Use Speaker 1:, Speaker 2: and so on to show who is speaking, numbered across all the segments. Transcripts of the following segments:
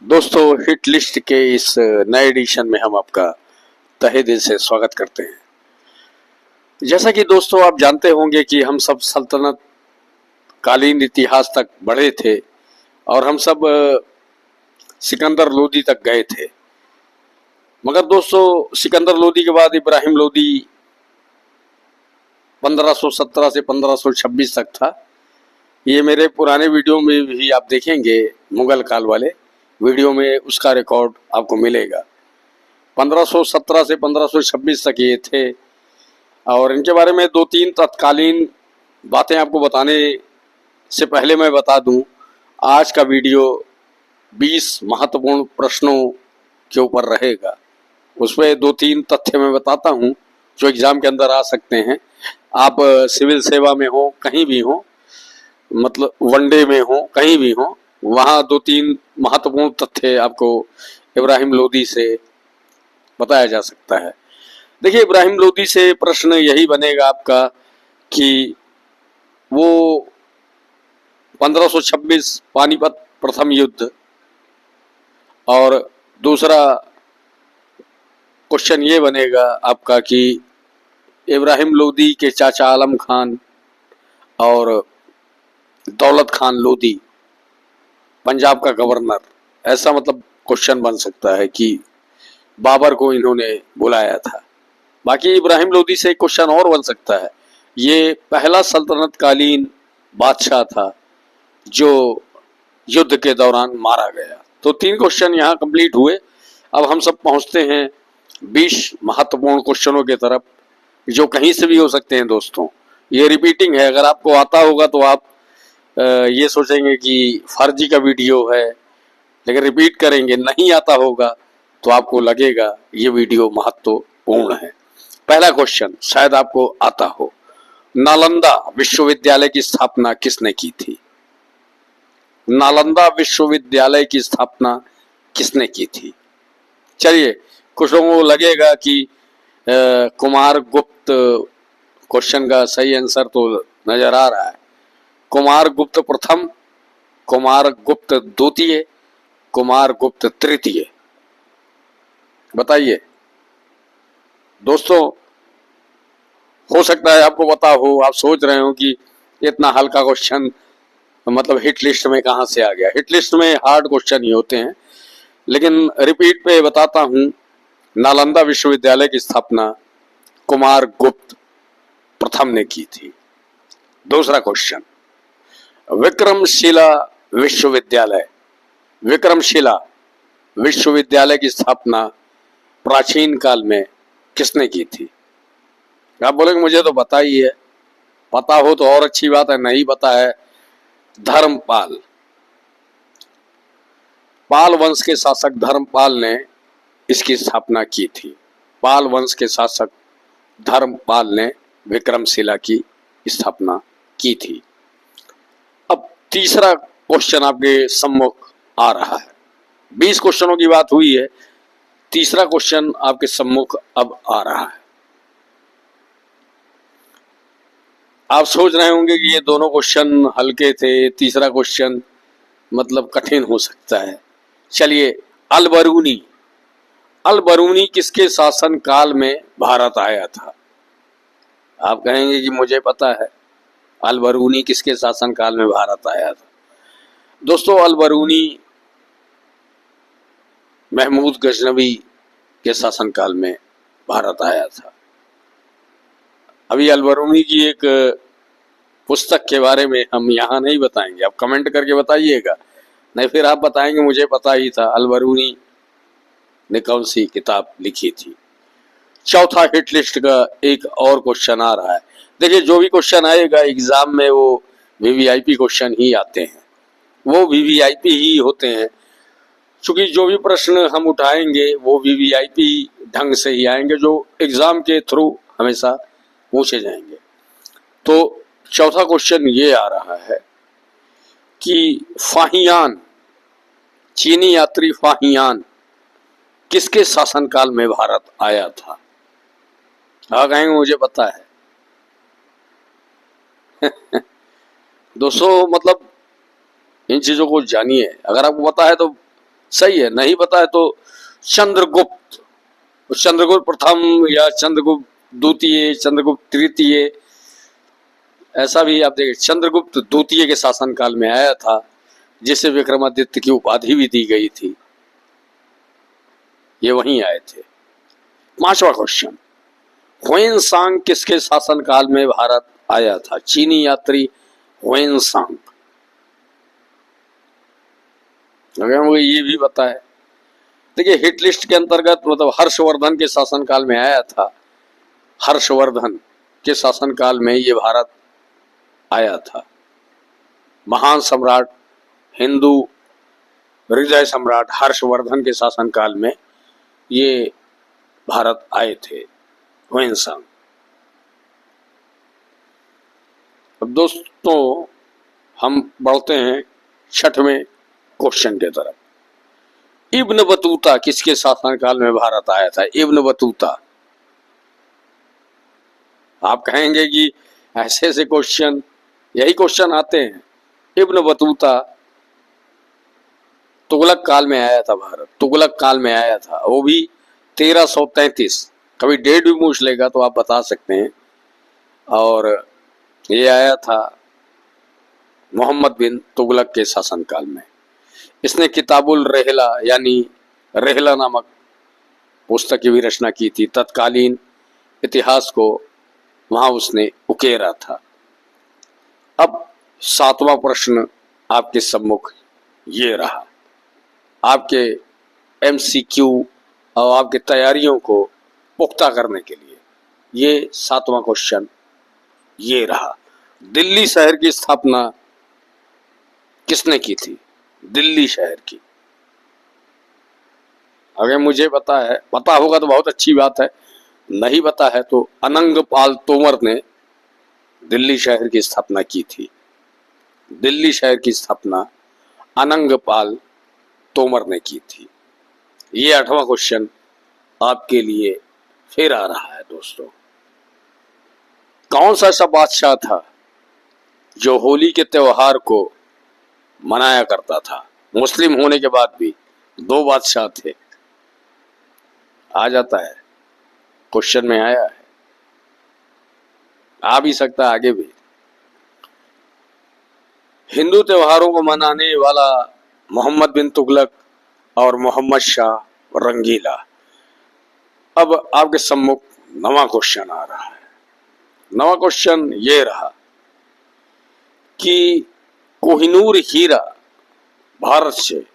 Speaker 1: दोस्तों, hit list के इस नए एडिशन में हम आपका तहे दिल से स्वागत करते हैं। जैसा कि दोस्तों आप जानते होंगे कि हम सब सल्तनत कालीन इतिहास तक बढ़े थे और हम सब सिकंदर लोदी तक गए थे। मगर दोस्तों, सिकंदर लोदी के बाद इब्राहिम लोदी 1517 से 1526 तक था। ये मेरे पुराने वीडियो में भी आप देखेंगे, मुगल काल वाले वीडियो में उसका रिकॉर्ड आपको मिलेगा। 1517 से 1526 तक ये थे और इनके बारे में दो तीन तत्कालीन बातें आपको बताने से पहले मैं बता दूं, आज का वीडियो 20 महत्वपूर्ण प्रश्नों के ऊपर रहेगा। उसमें दो तीन तथ्य मैं बताता हूं जो एग्जाम के अंदर आ सकते हैं। आप सिविल सेवा में हो, कहीं भी हो, मतलब वनडे में हो, कहीं भी हो, वहां दो तीन महत्वपूर्ण तथ्य आपको इब्राहिम लोदी से बताया जा सकता है। देखिए, इब्राहिम लोदी से प्रश्न यही बनेगा आपका कि वो 1526 पानीपत प्रथम युद्ध, और दूसरा क्वेश्चन ये बनेगा आपका कि इब्राहिम लोदी के चाचा आलम खान और दौलत खान लोदी, पंजाब का गवर्नर, ऐसा मतलब क्वेश्चन बन सकता है कि बाबर को इन्होंने बुलाया था। बाकी इब्राहिम लोदी से एक क्वेश्चन और बन सकता है, ये पहला सल्तनत कालीन बादशाह था जो युद्ध के दौरान मारा गया। तो तीन क्वेश्चन यहाँ कंप्लीट हुए। अब हम सब पहुंचते हैं 20 महत्वपूर्ण क्वेश्चनों की तरफ, जो कहीं से भी हो सकते हैं। दोस्तों, ये रिपीटिंग है, अगर आपको आता होगा तो आप ये सोचेंगे कि फर्जी का वीडियो है, लेकिन रिपीट करेंगे, नहीं आता होगा तो आपको लगेगा ये वीडियो महत्वपूर्ण है। पहला क्वेश्चन शायद आपको आता हो, नालंदा विश्वविद्यालय की स्थापना किसने की थी? नालंदा विश्वविद्यालय की स्थापना किसने की थी? चलिए, कुछ लोगों को लगेगा कि कुमार गुप्त क्वेश्चन का सही आंसर तो नजर आ रहा है। कुमार गुप्त प्रथम, कुमार गुप्त द्वितीय, कुमार गुप्त तृतीय, बताइए। दोस्तों, हो सकता है आपको पता हो, आप सोच रहे हो कि इतना हल्का क्वेश्चन मतलब हिट लिस्ट में कहां से आ गया। हिट लिस्ट में हार्ड क्वेश्चन ही होते हैं, लेकिन रिपीट पे बताता हूं, नालंदा विश्वविद्यालय की स्थापना कुमार गुप्त प्रथम ने की थी। दूसरा क्वेश्चन, विक्रमशिला विश्वविद्यालय, विक्रमशिला विश्वविद्यालय की स्थापना प्राचीन काल में किसने की थी? आप बोलेंगे मुझे तो पता ही है। पता हो तो और अच्छी बात है, नहीं पता है। धर्मपाल, पाल वंश के शासक धर्मपाल ने इसकी स्थापना की थी। पाल वंश के शासक धर्मपाल ने विक्रमशिला की स्थापना की थी। अब तीसरा क्वेश्चन आपके सम्मुख आ रहा है। 20 क्वेश्चनों की बात हुई है, तीसरा क्वेश्चन आपके सम्मुख अब आ रहा है। आप सोच रहे होंगे कि ये दोनों क्वेश्चन हल्के थे, तीसरा क्वेश्चन मतलब कठिन हो सकता है। चलिए, अल बरूनी, अल बरूनी किसके शासन काल में भारत आया था? आप कहेंगे कि मुझे पता है, अल बरूनी किसके शासन काल में भारत आया था? दोस्तों, अल बरूनी महमूद गजनवी के शासन काल में भारत आया था। अभी अल बरूनी की एक पुस्तक के बारे में हम यहाँ नहीं बताएंगे, आप कमेंट करके बताइएगा, नहीं फिर आप बताएंगे मुझे पता ही था। अल बरूनी ने कौन सी किताब लिखी थी? चौथा हिट लिस्ट का एक और क्वेश्चन आ रहा है। देखिए, जो भी क्वेश्चन आएगा एग्जाम में वो वीवीआईपी क्वेश्चन ही आते हैं, वो वीवीआईपी ही होते हैं, क्योंकि जो भी प्रश्न हम उठाएंगे वो वीवीआईपी ढंग से ही आएंगे, जो एग्जाम के थ्रू हमेशा पूछे जाएंगे। तो चौथा क्वेश्चन ये आ रहा है कि फाहियान, चीनी यात्री फाहियान किसके शासनकाल में भारत आया था? आप कहेंगे मुझे पता है। दोस्तों, मतलब इन चीजों को जानिए, अगर आपको पता है तो सही है, नहीं पता है तो चंद्रगुप्त, चंद्रगुप्त प्रथम या चंद्रगुप्त द्वितीय, चंद्रगुप्त तृतीय, ऐसा भी आप देखिए चंद्रगुप्त द्वितीय के शासनकाल में आया था, जिसे विक्रमादित्य की उपाधि भी दी गई थी। ये वहीं आए थे। पांचवा क्वेश्चन, ह्वेनसांग किसके शासनकाल में भारत आया था? चीनी यात्री ह्वेनसांग। अगर मुझे ये भी पता है, देखिए हिट लिस्ट के अंतर्गत मतलब हर्षवर्धन के शासनकाल में आया था। हर्षवर्धन के शासनकाल में ये भारत आया था। महान सम्राट, हिंदू हृदय सम्राट हर्षवर्धन के शासनकाल में ये भारत आए थे ह्वेनसांग। अब दोस्तों हम बढ़ते हैं छठवें क्वेश्चन के तरफ। इब्न बतूता किसके शासनकाल में भारत आया था? Ibn Battuta. आप कहेंगे कि ऐसे ऐसे क्वेश्चन, यही क्वेश्चन आते हैं। इब्न बतूता तुगलक काल में आया था भारत, तुगलक काल में आया था, वो भी 1333। कभी डेट भी पूछ लेगा तो आप बता सकते हैं। और ये आया था मोहम्मद बिन तुगलक के शासनकाल में। इसने किताबुल रहला यानी रहला नामक पुस्तक की भी रचना की थी। तत्कालीन इतिहास को वहां उसने उकेरा था। अब सातवां प्रश्न आपके सम्मुख ये रहा, आपके एमसीक्यू और आपकी तैयारियों को पुख्ता करने के लिए। ये सातवां क्वेश्चन ये रहा, दिल्ली शहर की स्थापना किसने की थी? दिल्ली शहर की। अगर मुझे पता है, पता होगा तो बहुत अच्छी बात है, नहीं पता है तो अनंगपाल तोमर ने दिल्ली शहर की स्थापना की थी। दिल्ली शहर की स्थापना अनंगपाल तोमर ने की थी। ये आठवां क्वेश्चन आपके लिए फिर आ रहा है दोस्तों। कौन सा ऐसा बादशाह था जो होली के त्योहार को मनाया करता था? मुस्लिम होने के बाद भी दो बादशाह थे। आ जाता है, क्वेश्चन में आया है, आ भी सकता है आगे भी। हिंदू त्योहारों को मनाने वाला मोहम्मद बिन तुगलक और मोहम्मद शाह रंगीला। अब आपके सम्मुख नवा क्वेश्चन आ रहा है। नवा क्वेश्चन ये रहा कि कोहिनूर हीरा भारत से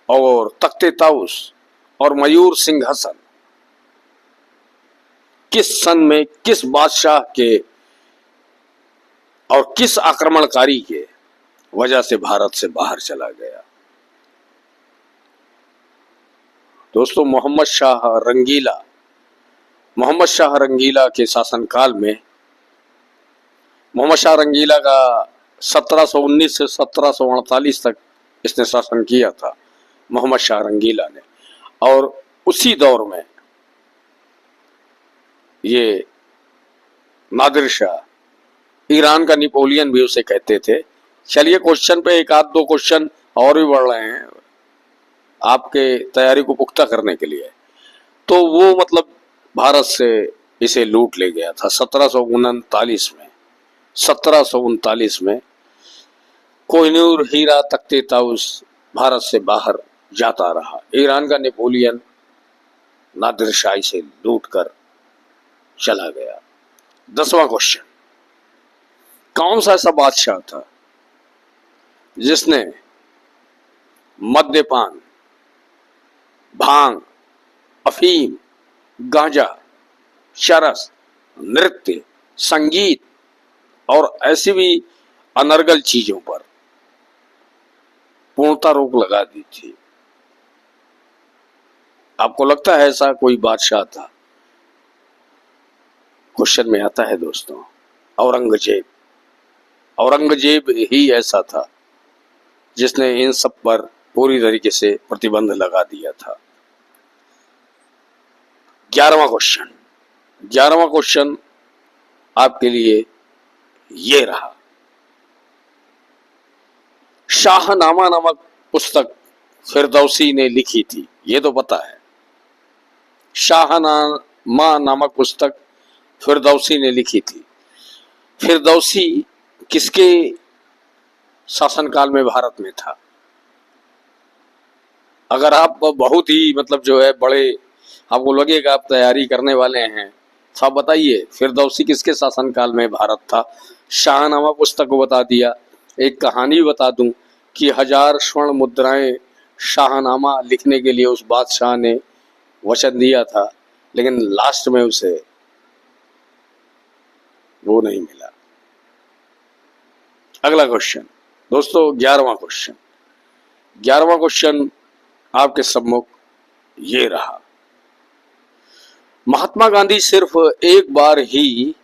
Speaker 1: और तख्ते ताउस और मयूर सिंहासन किस सन में, किस बादशाह के और किस आक्रमणकारी के वजह से भारत से बाहर चला गया? दोस्तों मोहम्मद शाह रंगीला, मोहम्मद शाह रंगीला के शासनकाल में, मोहम्मद शाह रंगीला का 1719 से 1748 तक इसने शासन किया था, मोहम्मद शाह रंगीला ने। और उसी दौर में ये नादिर शाह, ईरान का नेपोलियन भी उसे कहते थे। चलिए क्वेश्चन पे एक आध दो क्वेश्चन और भी बढ़ रहे हैं आपके तैयारी को पुख्ता करने के लिए। तो वो मतलब भारत से इसे लूट ले गया था 1739 में। 1739 में कोहिनूर हीरा तख्ते ताउस भारत से बाहर जाता रहा। ईरान का नेपोलियन नादिर शाह से लूट कर चला गया। 10वां क्वेश्चन, कौन सा ऐसा बादशाह था जिसने मद्यपान, भांग, अफीम, गांजा, चरस, नृत्य, संगीत और ऐसी भी अनर्गल चीजों पर पूर्णतः रोक लगा दी थी? आपको लगता है ऐसा कोई बादशाह था? क्वेश्चन में आता है दोस्तों औरंगजेब। औरंगजेब ही ऐसा था जिसने इन सब पर पूरी तरीके से प्रतिबंध लगा दिया था। 11वां क्वेश्चन, 11वां क्वेश्चन आपके लिए ये रहा, शाहनामा नामक पुस्तक फिरदौसी ने लिखी थी? ये तो पता है। शाहनामा नामक पुस्तक फिरदौसी ने लिखी थी। फिरदौसी किसके शासनकाल में भारत में था? अगर आप बहुत ही मतलब जो है बड़े आपको लगेगा आप तैयारी करने वाले हैं, तो आप बताइए फिरदौसी किसके शासनकाल में भारत था? शाहनामा पुस्तक को बता दिया। एक कहानी बता दूं कि 1000 स्वर्ण मुद्राएं शाहनामा लिखने के लिए उस बादशाह ने वचन दिया था, लेकिन लास्ट में उसे वो नहीं मिला। अगला क्वेश्चन दोस्तों, 11वां क्वेश्चन। 11वां क्वेश्चन आपके सम्मुख ये रहा। महात्मा गांधी सिर्फ एक बार ही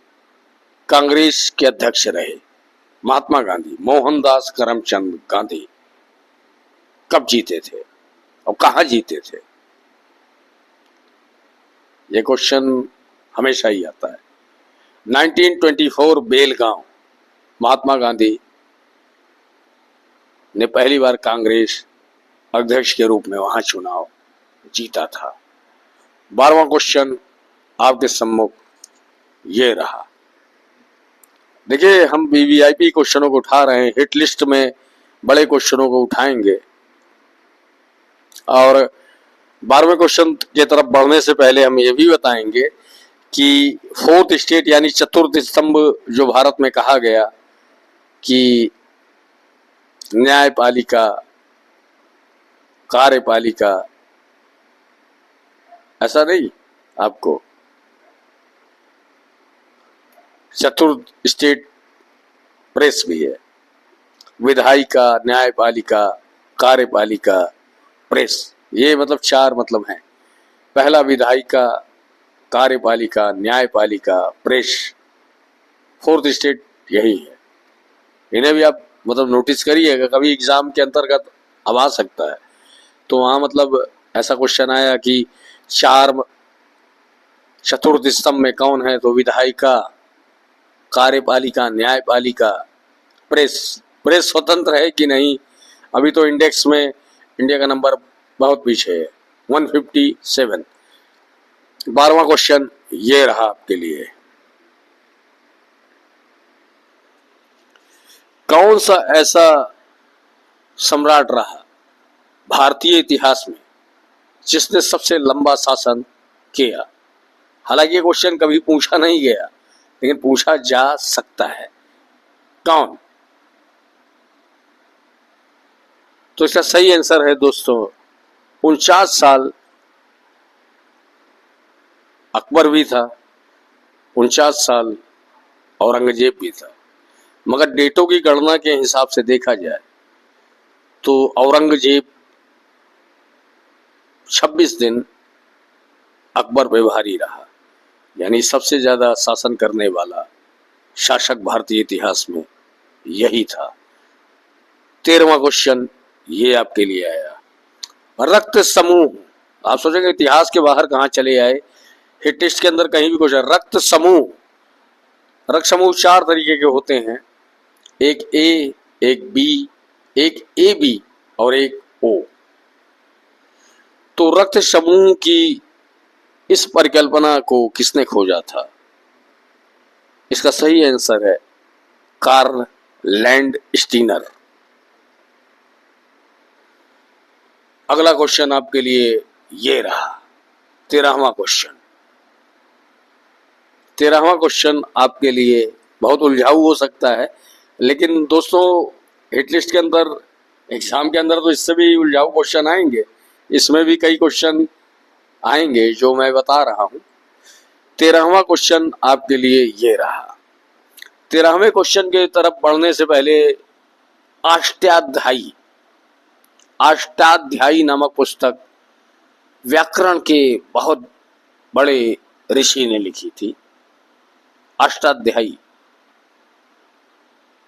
Speaker 1: कांग्रेस के अध्यक्ष रहे। महात्मा गांधी मोहनदास करमचंद गांधी कब जीते थे और कहां जीते थे? ये क्वेश्चन हमेशा ही आता है। 1924 बेलगांव महात्मा गांधी ने पहली बार कांग्रेस अध्यक्ष के रूप में वहां चुनाव जीता था। 12वां क्वेश्चन आपके सम्मुख ये रहा। देखिए, हम वीवीआईपी क्वेश्चनों को उठा रहे हैं, हिट लिस्ट में बड़े क्वेश्चनों को उठाएंगे। और 12वें क्वेश्चन की तरफ बढ़ने से पहले हम ये भी बताएंगे कि फोर्थ स्टेट यानी चतुर्थ स्तंभ जो भारत में कहा गया कि न्यायपालिका, कार्यपालिका, ऐसा नहीं, आपको चतुर्थ स्टेट प्रेस भी है। विधायिका, न्यायपालिका, कार्यपालिका, प्रेस, ये मतलब 4 मतलब हैं। पहला विधायिका, कार्यपालिका, न्यायपालिका, प्रेस, फोर्थ स्टेट यही है। इन्हें भी आप मतलब नोटिस करिएगा, कभी एग्जाम के अंतर्गत अब आ सकता है। तो वहां मतलब ऐसा क्वेश्चन आया कि 4 चतुर्थ स्तंभ में कौन है, तो विधायिका, कार्यपालिका, न्यायपालिका, प्रेस। प्रेस स्वतंत्र है कि नहीं, अभी तो इंडेक्स में इंडिया का नंबर बहुत पीछे है, 157। 12वां क्वेश्चन ये रहा आपके लिए। कौन सा ऐसा सम्राट रहा भारतीय इतिहास में जिसने सबसे लंबा शासन किया? हालांकि ये क्वेश्चन कभी पूछा नहीं गया, लेकिन पूछा जा सकता है। कौन? तो इसका सही आंसर है दोस्तों 49 साल अकबर भी था, 49 साल औरंगजेब भी था। मगर डेटों की गणना के हिसाब से देखा जाए तो औरंगजेब 26 दिन अकबर पे भारी रहा, यानी सबसे ज्यादा शासन करने वाला शासक भारतीय इतिहास में यही था। 13वां क्वेश्चन ये आपके लिए आया। रक्त समूह, आप सोचेंगे इतिहास के बाहर कहां चले आए, हिट टेस्ट के अंदर कहीं भी कुछ है। रक्त समूह, रक्त समूह 4 तरीके के होते हैं, एक ए, एक बी, एक ए बी और एक ओ। तो रक्त समूह की इस परिकल्पना को किसने खोजा था? इसका सही आंसर है कार्ल लैंडस्टीनर। अगला क्वेश्चन आपके लिए ये रहा, 13वां क्वेश्चन। 13वां क्वेश्चन आपके लिए बहुत उलझाऊ हो सकता है, लेकिन दोस्तों हिट लिस्ट के अंदर, एग्जाम के अंदर तो इससे भी उलझाऊ क्वेश्चन आएंगे, इसमें भी कई क्वेश्चन आएंगे जो मैं बता रहा हूं। 13वां क्वेश्चन आपके लिए ये रहा। 13वें क्वेश्चन के तरफ बढ़ने से पहले अष्टाध्यायी, अष्टाध्यायी नामक पुस्तक व्याकरण के बहुत बड़े ऋषि ने लिखी थी। अष्टाध्यायी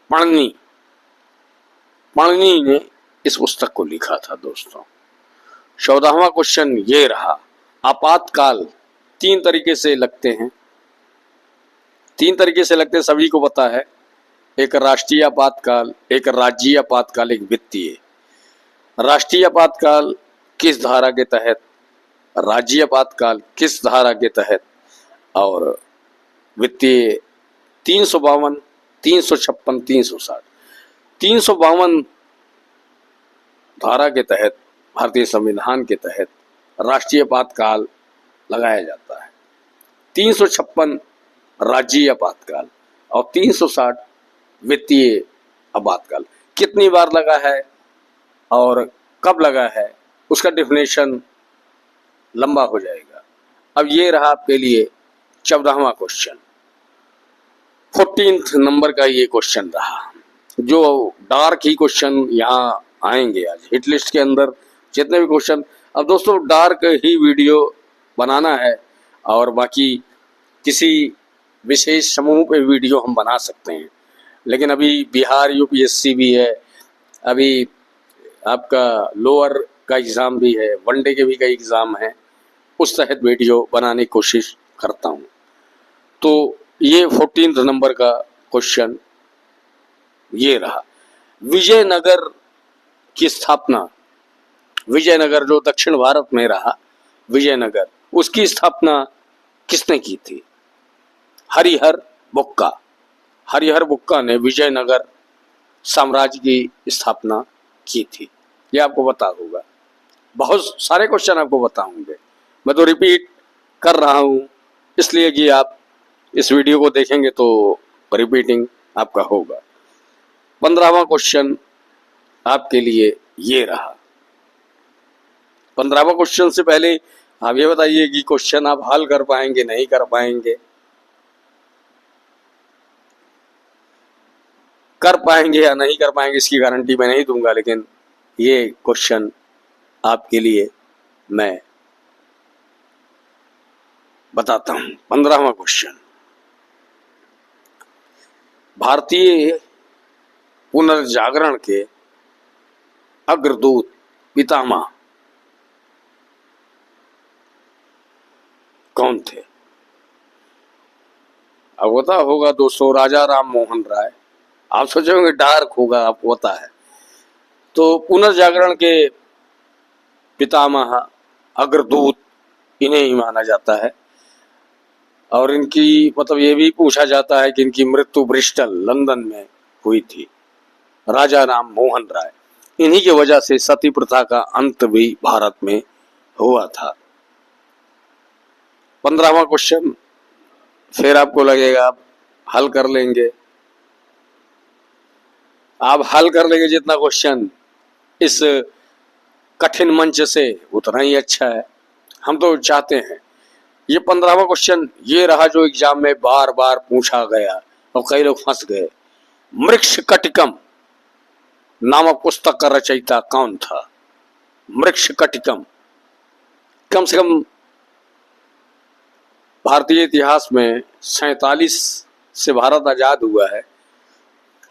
Speaker 1: पणनी, पणनी ने इस पुस्तक को लिखा था दोस्तों। 14वां क्वेश्चन ये रहा। आपातकाल 3 तरीके से लगते हैं, 3 तरीके से लगते हैं, सभी को पता है। एक राष्ट्रीय आपातकाल, एक राज्यीय आपातकाल, एक वित्तीय। राष्ट्रीय आपातकाल किस धारा के तहत, राज्य आपातकाल किस धारा के तहत, और वित्तीय 352, 356, 360, 352 धारा के तहत, भारतीय संविधान के तहत राष्ट्रीय आपातकाल लगाया जाता है। 356 राज्य आपातकाल और 360 वित्तीय आपातकाल। कितनी बार लगा है और कब लगा है उसका डेफिनेशन लंबा हो जाएगा। अब ये रहा आपके लिए 14वां क्वेश्चन, 14th नंबर का ये क्वेश्चन रहा, जो डार्क ही क्वेश्चन यहाँ आएंगे आज हिट लिस्ट के अंदर जितने भी क्वेश्चन। अब दोस्तों डार्क ही वीडियो बनाना है और बाकी किसी विशेष समूह पे वीडियो हम बना सकते हैं, लेकिन अभी बिहार यूपीएससी भी है, अभी आपका लोअर का एग्ज़ाम भी है, वनडे के भी कई एग्ज़ाम हैं, उस तहत वीडियो बनाने की कोशिश करता हूँ। तो ये 14th नंबर का क्वेश्चन ये रहा, विजयनगर की स्थापना, विजयनगर जो दक्षिण भारत में रहा विजयनगर, उसकी स्थापना किसने की थी? हरिहर बुक्का। हरिहर बुक्का ने विजयनगर साम्राज्य की स्थापना की थी। ये आपको पता होगा, बहुत सारे क्वेश्चन आपको बताऊंगे, मैं तो रिपीट कर रहा हूं इसलिए कि आप इस वीडियो को देखेंगे तो रिपीटिंग आपका होगा। 15वां क्वेश्चन आपके लिए ये रहा। 15वां क्वेश्चन से पहले आप ये बताइए कि क्वेश्चन आप हल कर पाएंगे नहीं कर पाएंगे? कर पाएंगे या नहीं कर पाएंगे इसकी गारंटी मैं नहीं दूंगा, लेकिन ये क्वेश्चन आपके लिए मैं बताता हूं। 15वां क्वेश्चन, भारतीय पुनर्जागरण के अग्रदूत पितामह कौन थे? अब पता होगा दोस्तों, राजा राम मोहन राय। आप सोचेंगे डार्क होगा, आपको पता है। तो पुनर्जागरण के पितामह अग्रदूत इन्हें ही माना जाता है, और इनकी मतलब ये भी पूछा जाता है कि इनकी मृत्यु ब्रिस्टल लंदन में हुई थी। राजा राम मोहन राय, इन्हीं की वजह से सती प्रथा का अंत भी भारत में हुआ था। 15वां क्वेश्चन फिर आपको लगेगा आप हल कर लेंगे, आप हल कर लेंगे जितना क्वेश्चन इस कठिन मंच से उतना ही अच्छा है, हम तो चाहते हैं। ये 15वां क्वेश्चन ये रहा जो एग्जाम में बार बार पूछा गया और कई लोग फंस गए। मृक्षकटिकम नामक पुस्तक का रचयिता कौन था? मृक्षकटिकम, कम से कम भारतीय इतिहास में 47 से भारत आजाद हुआ है,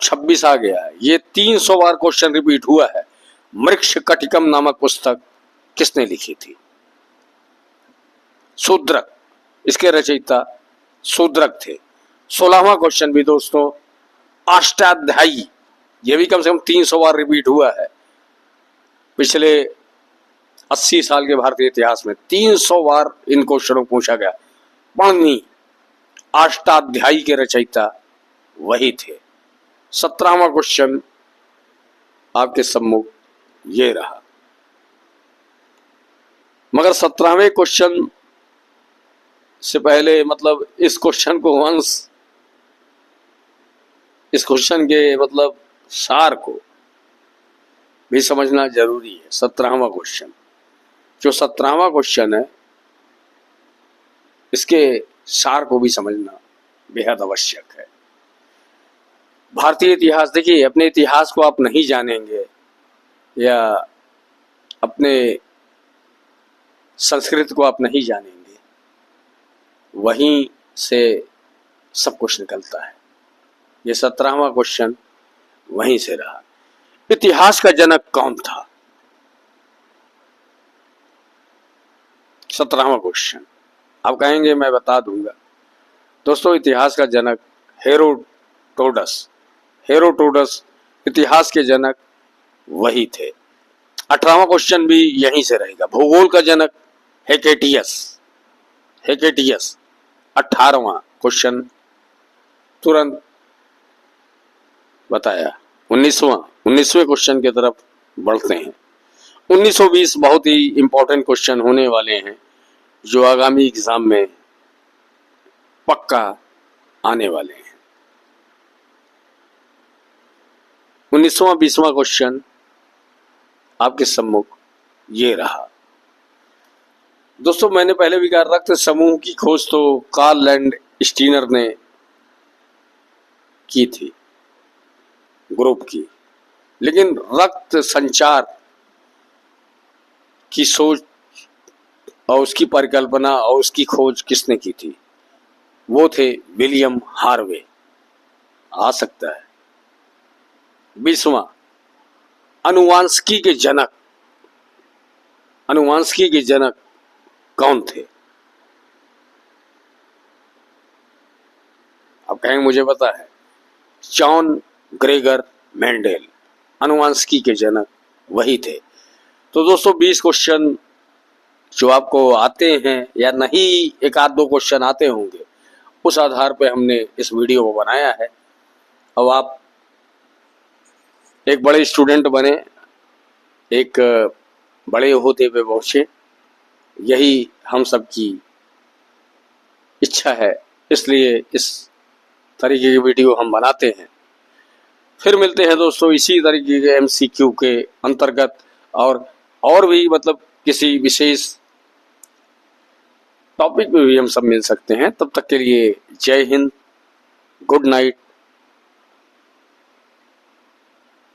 Speaker 1: 26 आ गया है, ये 300 बार क्वेश्चन रिपीट हुआ है। मृक्षकटिकम नामक पुस्तक किसने लिखी थी? शूद्रक, इसके रचयिता शूद्रक थे। 16वां क्वेश्चन भी दोस्तों अष्टाध्यायी, ये भी कम से कम 300 बार रिपीट हुआ है। पिछले 80 साल के भारतीय इतिहास में 300 बार इन क्वेश्चनों को पूछा गया। पाणिनि अष्टाध्यायी के रचयिता वही थे। 17वां क्वेश्चन आपके सम्मुख ये रहा, मगर 17वें क्वेश्चन से पहले मतलब इस क्वेश्चन को वंश, इस क्वेश्चन के मतलब सार को भी समझना जरूरी है। 17वां क्वेश्चन, जो 17वां क्वेश्चन है इसके सार को भी समझना बेहद आवश्यक है। भारतीय इतिहास, देखिए अपने इतिहास को आप नहीं जानेंगे या अपने संस्कृति को आप नहीं जानेंगे, वहीं से सब कुछ निकलता है। ये 17वां क्वेश्चन वहीं से रहा। इतिहास का जनक कौन था? 17वां क्वेश्चन आप कहेंगे मैं बता दूंगा। दोस्तों इतिहास का जनक हेरोडोटस, हेरोडोटस इतिहास के जनक वही थे। 18वां क्वेश्चन भी यहीं से रहेगा। भूगोल का जनक हेकेटियस, हेकेटियस 18वां क्वेश्चन तुरंत बताया। 19वें क्वेश्चन की तरफ बढ़ते हैं। 1920 बहुत ही इंपॉर्टेंट क्वेश्चन होने वाले हैं जो आगामी एग्जाम में पक्का आने वाले हैं। 19वां 20वां क्वेश्चन आपके सम्मुख ये रहा। दोस्तों मैंने पहले भी कहा रक्त समूह की खोज तो कार्ल लैंडस्टीनर ने की थी, ग्रुप की, लेकिन रक्त संचार की सोच और उसकी परिकल्पना और उसकी खोज किसने की थी? वो थे विलियम हार्वे। आ सकता है। 20वां अनुवांशिकी के जनक, अनुवांशिकी के जनक कौन थे? आप कहेंगे मुझे पता है, जॉन ग्रेगर मेंडेल अनुवांशिकी के जनक वही थे। तो दोस्तों 20 क्वेश्चन जो आपको आते हैं या नहीं, एक आध दो क्वेश्चन आते होंगे, उस आधार पे हमने इस वीडियो को बनाया है। अब आप एक बड़े स्टूडेंट बने, एक बड़े होते पे पहुंचे, यही हम सब की इच्छा है, इसलिए इस तरीके की वीडियो हम बनाते हैं। फिर मिलते हैं दोस्तों इसी तरीके के MCQ के अंतर्गत और भी मतलब किसी विशेष टॉपिक पे भी हम सब मिल सकते हैं। तब तक के लिए जय हिंद, गुड नाइट,